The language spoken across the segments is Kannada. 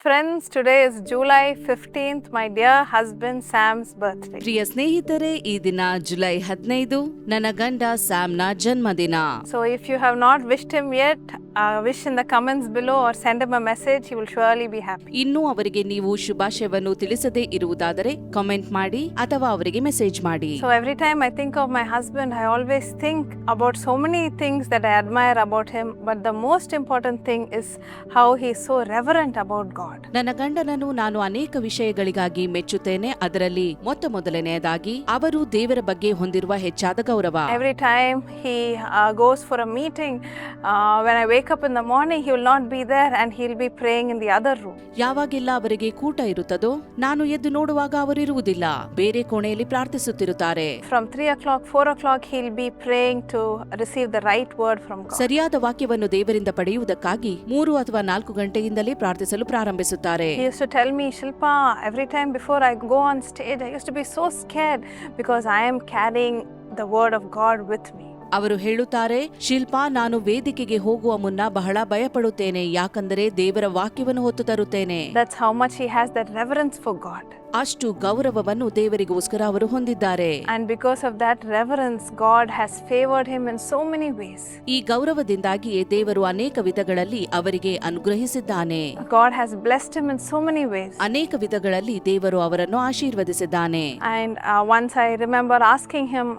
Friends, today is July 15th, my dear husband Sam's birthday. ಪ್ರಿಯ ಸ್ನೇಹಿತರೆ, ಈ ದಿನ ಜುಲೈ 15 ನನ್ನ ಗಂಡ ಸ್ಯಾಮ್ನ ಜನ್ಮದಿನ. So if you have not wished him yet, wish in the comments below or send him a message. He will surely be happy. ಇನ್ನೂ ಅವರಿಗೆ ನೀವು ಶುಭಾಶಯವನ್ನು ತಿಳಿಸದೇ ಇರುವುದಾದರೆ ಕಾಮೆಂಟ್ ಮಾಡಿ ಅಥವಾ ಅವರಿಗೆ ಮೆಸೇಜ್ ಮಾಡಿ. So every time I think of my husband, I always think about so many things that I admire about him, but the most important thing is how he is so reverent about God. ನನ್ನ ಗಂಡನನ್ನು ನಾನು ಅನೇಕ ವಿಷಯಗಳಿಗಾಗಿ ಮೆಚ್ಚುತ್ತೇನೆ. ಅದರಲ್ಲಿ ಮೊದಲನೆಯದಾಗಿ ಅವರು ದೇವರ ಬಗ್ಗೆ ಹೊಂದಿರುವ ಹೆಚ್ಚಾದ ಗೌರವ. Every time he goes for a meeting, when I wake up in the morning, he will not be there and he will be praying in the other room. ಯಾವಾಗೆಲ್ಲ ಅವರಿಗೆ ಕೂಟ ಇರುತ್ತದೋ ನಾನು ಎದ್ದು ನೋಡುವಾಗ ಅವರು ಇರುವುದಿಲ್ಲ, ಬೇರೆ ಕೋಣೆಯಲ್ಲಿ ಪ್ರಾರ್ಥಿಸುತ್ತಿರುತ್ತಾರೆ. From 3 o'clock, 4 o'clock, he will be praying to receive the right word from God. ಸರಿಯಾದ ವಾಕ್ಯವನ್ನು ದೇವರಿಂದ ಪಡೆಯುವುದಕ್ಕಾಗಿ 3 ಅಥವಾ 4 ಗಂಟೆಯಿಂದಲೇ ಪ್ರಾರ್ಥಿಸಲು ಪ್ರಾರಂಭಿಸುತ್ತಾರೆ. He used to tell me, Shilpa, every time before I go on stage, I used to be so scared because I am carrying the word of God with me. ಅವರು ಹೇಳುತ್ತಾರೆ, ಶಿಲ್ಪಾ, ನಾನು ವೇದಿಕೆಗೆ ಹೋಗುವ ಮುನ್ನ ಬಹಳ ಭಯಪಡುತ್ತೇನೆ, ಯಾಕಂದರೆ ದೇವರ ವಾಕ್ಯವನ್ನು ಹೊತ್ತು ತರುತ್ತೇನೆ. That's how much he has that reverence for God. ಅಷ್ಟು ಗೌರವವನ್ನು ದೇವರಿಗೋಸ್ಕರ ಅವರು ಹೊಂದಿದ್ದಾರೆ. And because of that reverence, God has favored him in so many ways. ಈ ಗೌರವದಿಂದಾಗಿಯೇ ದೇವರು ಅನೇಕ ವಿಧಗಳಲ್ಲಿ ಅವರಿಗೆ ಅನುಗ್ರಹಿಸಿದ್ದಾನೆ. God has blessed him in so many ways. ಅನೇಕ ವಿಧಗಳಲ್ಲಿ ದೇವರು ಅವರನ್ನು ಆಶೀರ್ವದಿಸಿದ್ದಾನೆ. And once I remember asking him,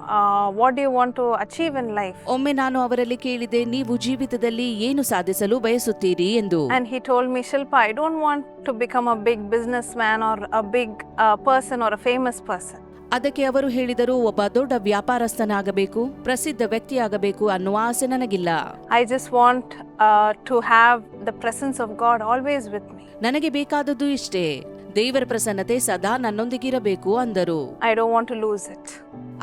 what do you want to achieve in life? ಒಮ್ಮೆ ನಾನು ಅವರಲ್ಲಿ ಕೇಳಿದೆ, ನೀವು ಜೀವಿತದಲ್ಲಿ ಏನು ಸಾಧಿಸಲು ಬಯಸುತ್ತೀರಿ ಎಂದು. And he told me, Shilpa, I don't want to become a big businessman or a big person or a famous person. ಅದಕ್ಕೆ ಅವರು ಹೇಳಿದರು, ಒಬ್ಬ ದೊಡ್ಡ ವ್ಯಾಪಾರಸ್ಥನಾಗಬೇಕು, ಪ್ರಸಿದ್ಧ ವ್ಯಕ್ತಿಯಾಗಬೇಕು ಅನ್ನುವ ಆಸೆ ನನಗಿಲ್ಲ. I just want to have the presence of God always with me. ನನಗೆ ಬೇಕಾದದ್ದು ಇಷ್ಟೇ, ದೇವರ ಪ್ರಸನ್ನತೆ ಸದಾ ನನ್ನೊಂದಿಗಿರಬೇಕು ಅಂದರು. I don't want to lose it.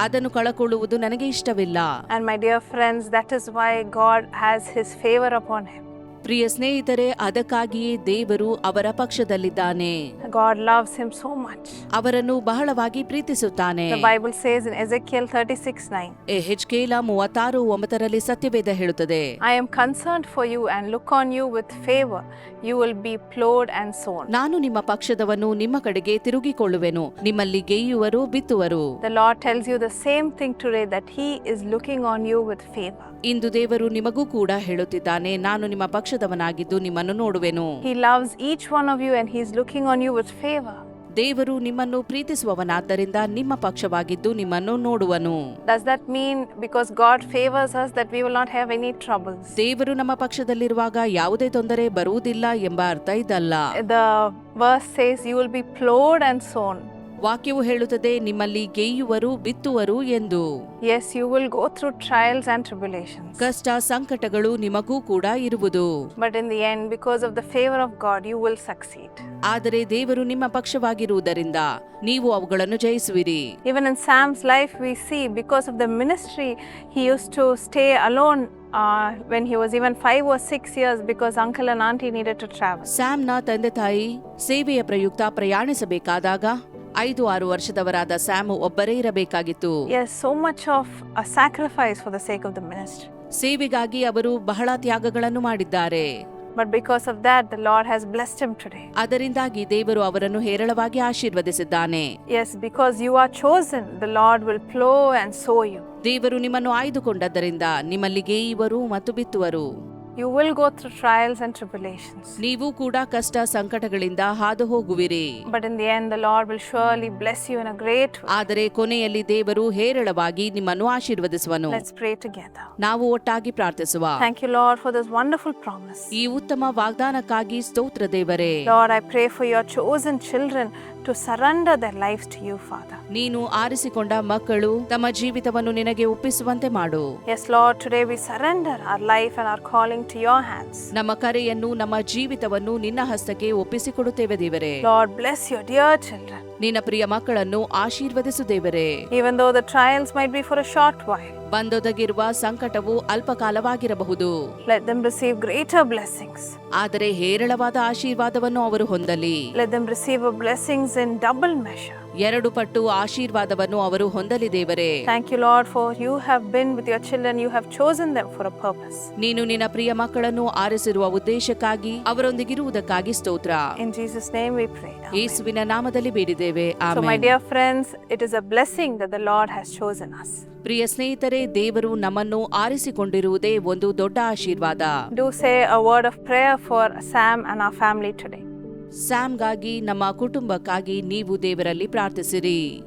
ಅದನ್ನು ಕಳಕೊಳ್ಳುವುದು ನನಗೆ ಇಷ್ಟವಿಲ್ಲ. And my dear friends, that is why God has his favor upon him. ಪ್ರಿಯ ಸ್ನೇಹಿತರೆ, ಅದಕ್ಕಾಗಿಯೇ ದೇವರು ಅವರ ಪಕ್ಷದಲ್ಲಿದ್ದಾನೆ. God loves him so much. ಅವರನ್ನು ಬಹಳವಾಗಿ ಪ್ರೀತಿಸುತ್ತಾನೆ. The Bible says in Ezekiel 36:9. ಎಹೆಜ್ಕೇಲ 36:9 ಸತ್ಯವೇದ ಹೇಳುತ್ತದೆ, I am concerned for you and look on you with favor. You will be plowed and sown. ನಾನು ನಿಮ್ಮ ಪಕ್ಷದವನು, ನಿಮ್ಮ ಕಡೆಗೆ ತಿರುಗಿಕೊಳ್ಳುವೆನು, ನಿಮ್ಮಲ್ಲಿ ಗೇಯುವರು, ಬಿತ್ತುವರು. The Lord tells you the same thing today, that he is looking on you with favor. ಇಂದು ದೇವರು ನಿಮಗೂ ಕೂಡ ಹೇಳುತ್ತಿದ್ದಾನೆ, ನಾನು ನಿಮ್ಮ ಪಕ್ಷದವನಾಗಿದ್ದು ನಿಮ್ಮನ್ನು ನೋಡುವೆನು. He loves each one of you and he is looking on you with favor. ದೇವರು ನಿಮ್ಮನ್ನು ಪ್ರೀತಿಸುವವನಾದ್ದರಿಂದ ನಿಮ್ಮ ಪಕ್ಷವಾಗಿದ್ದು ನಿಮ್ಮನ್ನು ನೋಡುವನು. Does that mean because God favors us that we will not have any troubles? ದೇವರು ನಮ್ಮ ಪಕ್ಷದಲ್ಲಿರುವಾಗ ಯಾವುದೇ ತೊಂದರೆ ಬರುವುದಿಲ್ಲ ಎಂಬ ಅರ್ಥ ಇದಲ್ಲ. The verse says you will be plowed and sown. ವಾಕ್ಯವು ಹೇಳುತ್ತದೆ, ನಿಮ್ಮಲ್ಲಿ ಗೇಯುವರು, ಬಿತ್ತುವರು ಎಂದು. Yes, you will go through trials and tribulations. ಕಷ್ಟ ಸಂಕಟಗಳು ನಿಮಗೂ ಕೂಡ ಇರುವುದು. But in the end, because of the favor of God, you will succeed. ಆದರೆ ದೇವರು ನಿಮ್ಮ ಪಕ್ಷವಾಗಿರುವುದರಿಂದ ನೀವು ಅವುಗಳನ್ನು ಜಯಿಸುವಿರಿ. Even in Sam's life, we see because of the ministry, he used to stay alone when he was even 5 or 6 years because uncle and auntie needed to travel. ಸ್ಯಾಮ್ನ ತಂದೆ ತಾಯಿ ಸೇವೆಯ ಪ್ರಯುಕ್ತ ಪ್ರಯಾಣಿಸಬೇಕಾದಾಗ 5-6 ವರ್ಷದವರಾದ ಸ್ಯಾಮ್ ಒಬ್ಬರೇ ಇರಬೇಕಾಗಿತ್ತು. Yes, so much of a sacrifice for the sake of the ministry. ಸೇವೆಗಾಗಿ ಅವರು ಬಹಳ ತ್ಯಾಗಗಳನ್ನು ಮಾಡಿದ್ದಾರೆ. But because of that, the Lord has blessed him today. ಅದರಿಂದಾಗಿ ದೇವರು ಅವರನ್ನು ಹೇರಳವಾಗಿ ಆಶೀರ್ವದಿಸಿದ್ದಾನೆ. Yes, because you are chosen, the Lord will plow and sow you. ದೇವರು ನಿಮ್ಮನ್ನು ಆಯ್ದುಕೊಂಡದ್ದರಿಂದ ನಿಮ್ಮಲ್ಲಿ ಗೇಯುವರು ಮತ್ತು ಬಿತ್ತುವರು. You will go through trials and tribulations. ನೀವು ಕೂಡ ಕಷ್ಟ ಸಂಕಟಗಳಿಂದ ಹಾದು ಹೋಗುವಿರಿ. But in the end, the Lord will surely bless you in a great way. ಆದರೆ ಕೊನೆಯಲ್ಲಿ ದೇವರು ಹೇರಳವಾಗಿ ನಿಮ್ಮನ್ನು ಆಶೀರ್ವದಿಸುವನು. Let's pray together. ನಾವು ಒಟ್ಟಾಗಿ ಪ್ರಾರ್ಥಿಸುವ. Thank you, Lord, for this wonderful promise. ಈ ಉತ್ತಮ ವಾಗ್ದಾನಕ್ಕಾಗಿ ಸ್ತೋತ್ರ ದೇವರೇ. Lord, I pray for your chosen children to surrender their lives to you, Father. ನೀನು ಆರಿಸಿಕೊಂಡ ಮಕ್ಕಳು ತಮ್ಮ ಜೀವಿತವನ್ನು ನಿನಗೆ ಒಪ್ಪಿಸುವಂತೆ ಮಾಡು. Yes, Lord, today we surrender our life and our calling to your hands. ನಮ್ಮ ಕರೆಯನ್ನು, ನಮ್ಮ ಜೀವಿತವನ್ನು ನಿನ್ನ ಹಸ್ತಕ್ಕೆ ಒಪ್ಪಿಸಿಕೊಡುತ್ತೇವೆ ದೇವರೇ. Lord, bless your dear children. ನಿನ್ನ ಪ್ರಿಯ ಮಕ್ಕಳನ್ನು ಆಶೀರ್ವದಿಸು ದೇವರೇ. Even though the trials might be for a short while, ಬಂದೊದಗಿರುವ ಸಂಕಟವು ಅಲ್ಪಕಾಲವಾಗಿರಬಹುದು. let them receive greater blessings. ಆದರೆ ಹೇರಳವಾದ ಆಶೀರ್ವಾದವನ್ನು ಅವರು ಹೊಂದಲಿ. Let them receive blessings in double measure. 2 ಪಟ್ಟು ಆಶೀರ್ವಾದವನ್ನು ಅವರು ಹೊಂದಲಿ ದೇವರೇ. Thank you, Lord, for you have been with your children. You have chosen them for a purpose. ನೀನು ನಿನ್ನ ಪ್ರಿಯ ಮಕ್ಕಳನ್ನು ಆರಿಸಿರುವ ಉದ್ದೇಶಕ್ಕಾಗಿ ಅವರೊಂದಿಗಿರುವುದಕ್ಕಾಗಿ ಸ್ತೋತ್ರ. In Jesus' name we pray. Amen. ಯೇಸುವಿನ ನಾಮದಲ್ಲಿ ಬೇಡಿದ್ದೇವೆ. So, my amen. dear friends, it is a blessing that the Lord has chosen us. ಪ್ರಿಯ ಸ್ನೇಹಿತರೆ, ದೇವರು ನಮ್ಮನ್ನು ಆರಿಸಿಕೊಂಡಿರುವುದೇ ಒಂದು ದೊಡ್ಡ ಆಶೀರ್ವಾದ. Do say a word of prayer for Sam and our family today. ಸ್ಯಾಮ್ಗಾಗಿ, ನಮ್ಮ ಕುಟುಂಬಕ್ಕಾಗಿ ನೀವು ದೇವರಲ್ಲಿ ಪ್ರಾರ್ಥಿಸಿರಿ.